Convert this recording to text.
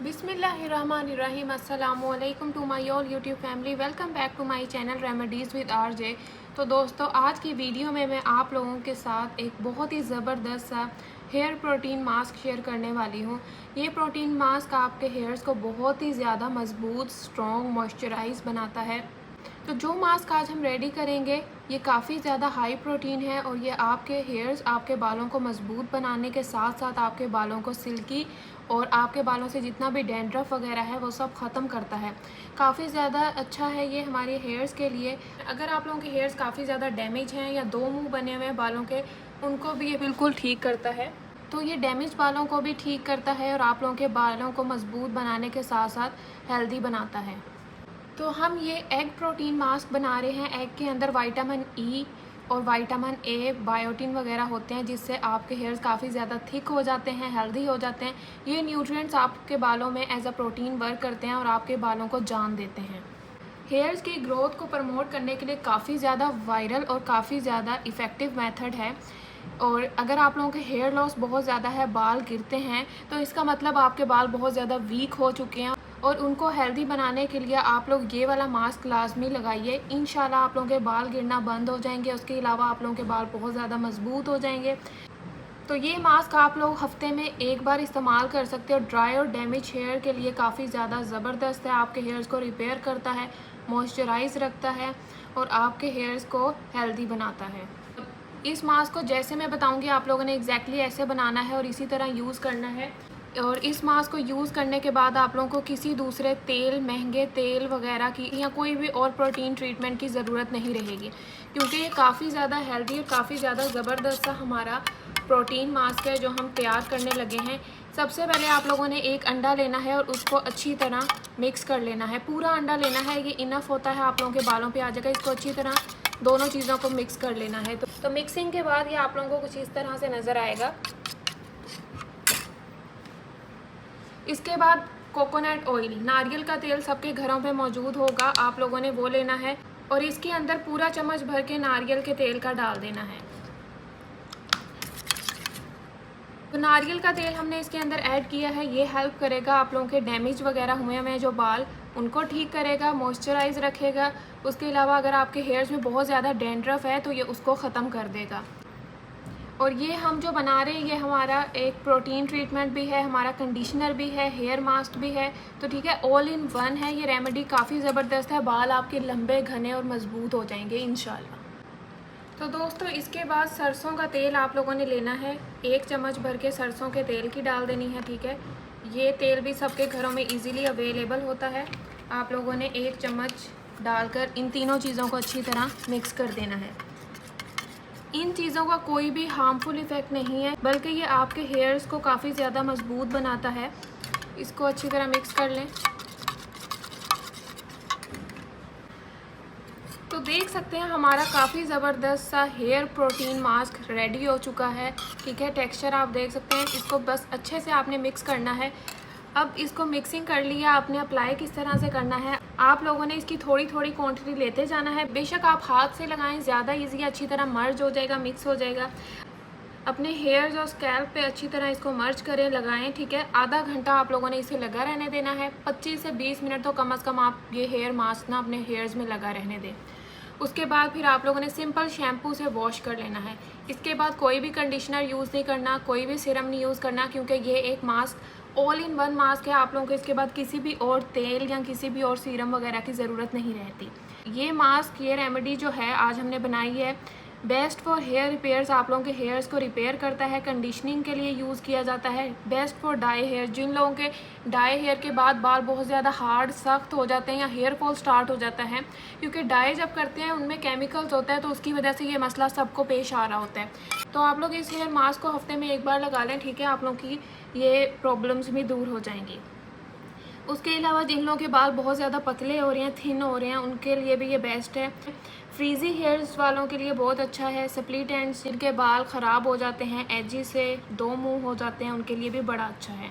बिस्मिल्लाहिर्रहमानिर्रहीम। अस्सलामु अलैकुम to my all YouTube family. Welcome back to my channel remedies with RJ. तो दोस्तों, आज की वीडियो में मैं आप लोगों के साथ एक बहुत ही ज़बरदस्त सा हेयर प्रोटीन मास्क शेयर करने वाली हूँ। ये प्रोटीन मास्क आपके हेयर्स को बहुत ही ज़्यादा मज़बूत, स्ट्रॉन्ग, मॉइस्चराइज बनाता है। तो जो मास्क आज हम रेडी करेंगे ये काफ़ी ज़्यादा हाई प्रोटीन है और ये आपके हेयर्स, आपके बालों को मज़बूत बनाने के साथ साथ आपके बालों को सिल्की और आपके बालों से जितना भी डैंड्रफ वगैरह है वो सब ख़त्म करता है। काफ़ी ज़्यादा अच्छा है ये हमारे हेयर्स के लिए। अगर आप लोगों के हेयर्स काफ़ी ज़्यादा डैमेज हैं या दो मुंह बने हुए हैं बालों के, उनको भी ये बिल्कुल ठीक करता है। तो ये डैमेज बालों को भी ठीक करता है और आप लोगों के बालों को मज़बूत बनाने के साथ साथ हेल्दी बनाता है। तो हम ये एग प्रोटीन मास्क बना रहे हैं। एग के अंदर विटामिन ई और विटामिन ए, बायोटिन वगैरह होते हैं जिससे आपके हेयर्स काफ़ी ज़्यादा थिक हो जाते हैं, हेल्दी हो जाते हैं। ये न्यूट्रिएंट्स आपके बालों में एज अ प्रोटीन वर्क करते हैं और आपके बालों को जान देते हैं। हेयर्स की ग्रोथ को प्रमोट करने के लिए काफ़ी ज़्यादा वायरल और काफ़ी ज़्यादा इफ़ेक्टिव मेथड है। और अगर आप लोगों के हेयर लॉस बहुत ज़्यादा है, बाल गिरते हैं, तो इसका मतलब आपके बाल बहुत ज़्यादा वीक हो चुके हैं और उनको हेल्दी बनाने के लिए आप लोग ये वाला मास्क लाजमी लगाइए। इंशाल्लाह आप लोगों के बाल गिरना बंद हो जाएंगे। उसके अलावा आप लोगों के बाल बहुत ज़्यादा मजबूत हो जाएंगे। तो ये मास्क आप लोग हफ्ते में एक बार इस्तेमाल कर सकते हो। ड्राई और डैमेज हेयर के लिए काफ़ी ज़्यादा ज़बरदस्त है। आपके हेयर्स को रिपेयर करता है, मॉइस्चराइज रखता है और आपके हेयर्स को हेल्दी बनाता है। इस मास्क को जैसे मैं बताऊंगी आप लोगों ने एग्जैक्टली ऐसे बनाना है और इसी तरह यूज़ करना है। और इस मास्क को यूज़ करने के बाद आप लोगों को किसी दूसरे तेल, महंगे तेल वगैरह की या कोई भी और प्रोटीन ट्रीटमेंट की ज़रूरत नहीं रहेगी, क्योंकि ये काफ़ी ज़्यादा हेल्दी और काफ़ी ज़्यादा ज़बरदस्त सा हमारा प्रोटीन मास्क है जो हम तैयार करने लगे हैं। सबसे पहले आप लोगों ने एक अंडा लेना है और उसको अच्छी तरह मिक्स कर लेना है। पूरा अंडा लेना है, ये इनफ होता है, आप लोगों के बालों पे आ जाएगा। इसको अच्छी तरह दोनों चीज़ों को मिक्स कर लेना है। तो मिक्सिंग के बाद ये आप लोगों को कुछ इस तरह से नज़र आएगा। इसके बाद कोकोनट ऑयल, नारियल का तेल सबके घरों पे मौजूद होगा, आप लोगों ने वो लेना है और इसके अंदर पूरा चम्मच भर के नारियल के तेल का डाल देना है। तो नारियल का तेल हमने इसके अंदर ऐड किया है। ये हेल्प करेगा आप लोगों के डैमेज वगैरह हुए हैं जो बाल, उनको ठीक करेगा, मॉइस्चराइज रखेगा। उसके अलावा अगर आपके हेयर्स में बहुत ज़्यादा डैंड्रफ है तो ये उसको ख़त्म कर देगा। और ये हम जो बना रहे हैं ये हमारा एक प्रोटीन ट्रीटमेंट भी है, हमारा कंडीशनर भी है, हेयर मास्क भी है। तो ठीक है, ऑल इन वन है। ये रेमेडी काफ़ी ज़बरदस्त है। बाल आपके लंबे, घने और मज़बूत हो जाएंगे इंशाल्लाह। तो दोस्तों, इसके बाद सरसों का तेल आप लोगों ने लेना है। एक चम्मच भर के सरसों के तेल की डाल देनी है। ठीक है, ये तेल भी सबके घरों में इजीली अवेलेबल होता है। आप लोगों ने एक चम्मच डालकर इन तीनों चीज़ों को अच्छी तरह मिक्स कर देना है। इन चीज़ों का कोई भी हार्मफुल इफ़ेक्ट नहीं है, बल्कि ये आपके हेयर्स को काफ़ी ज़्यादा मजबूत बनाता है। इसको अच्छी तरह मिक्स कर लें। तो देख सकते हैं हमारा काफ़ी ज़बरदस्त सा हेयर प्रोटीन मास्क रेडी हो चुका है। ठीक है, टेक्सचर आप देख सकते हैं। इसको बस अच्छे से आपने मिक्स करना है। अब इसको मिक्सिंग कर लिया आपने, अप्लाई किस तरह से करना है, आप लोगों ने इसकी थोड़ी थोड़ी क्वांटिटी लेते जाना है। बेशक आप हाथ से लगाएं, ज़्यादा ईजी, अच्छी तरह मर्ज हो जाएगा, मिक्स हो जाएगा। अपने हेयर्स और स्कैल्प पे अच्छी तरह इसको मर्ज करें, लगाएं। ठीक है, आधा घंटा आप लोगों ने इसे लगा रहने देना है। 25 से 20 मिनट तो कम से कम आप ये हेयर मास्क ना अपने हेयर्स में लगा रहने दें। उसके बाद फिर आप लोगों ने सिंपल शैम्पू से वॉश कर लेना है। इसके बाद कोई भी कंडीशनर यूज़ नहीं करना, कोई भी सीरम नहीं यूज़ करना, क्योंकि ये एक mask all in one mask है। आप लोगों को इसके बाद किसी भी और तेल या किसी भी और सीरम वगैरह की ज़रूरत नहीं रहती। ये मास्क, ये रेमेडी जो है आज हमने बनाई है, बेस्ट फॉर हेयर रिपेयर्स। आप लोगों के हेयर्स को रिपेयर करता है, कंडीशनिंग के लिए यूज़ किया जाता है। बेस्ट फॉर डाई हेयर, जिन लोगों के डाई हेयर के बाद बाल बहुत ज़्यादा हार्ड, सख्त हो जाते हैं या हेयर फॉल स्टार्ट हो जाता है, क्योंकि डाई जब करते हैं उनमें केमिकल्स होता है, तो उसकी वजह से ये मसला सबको पेश आ रहा होता है। तो आप लोग इस हेयर मास्क को हफ्ते में एक बार लगा लें। ठीक है, आप लोगों की ये प्रॉब्लम्स भी दूर हो जाएंगी। उसके अलावा जिन लोगों के बाल बहुत ज़्यादा पतले हो रहे हैं, थिन हो रहे हैं, उनके लिए भी ये बेस्ट है। फ्रीज़ी हेयर्स वालों के लिए बहुत अच्छा है। स्प्लिट एंड्स, जिनके बाल ख़राब हो जाते हैं, एजी से दो मुंह हो जाते हैं, उनके लिए भी बड़ा अच्छा है।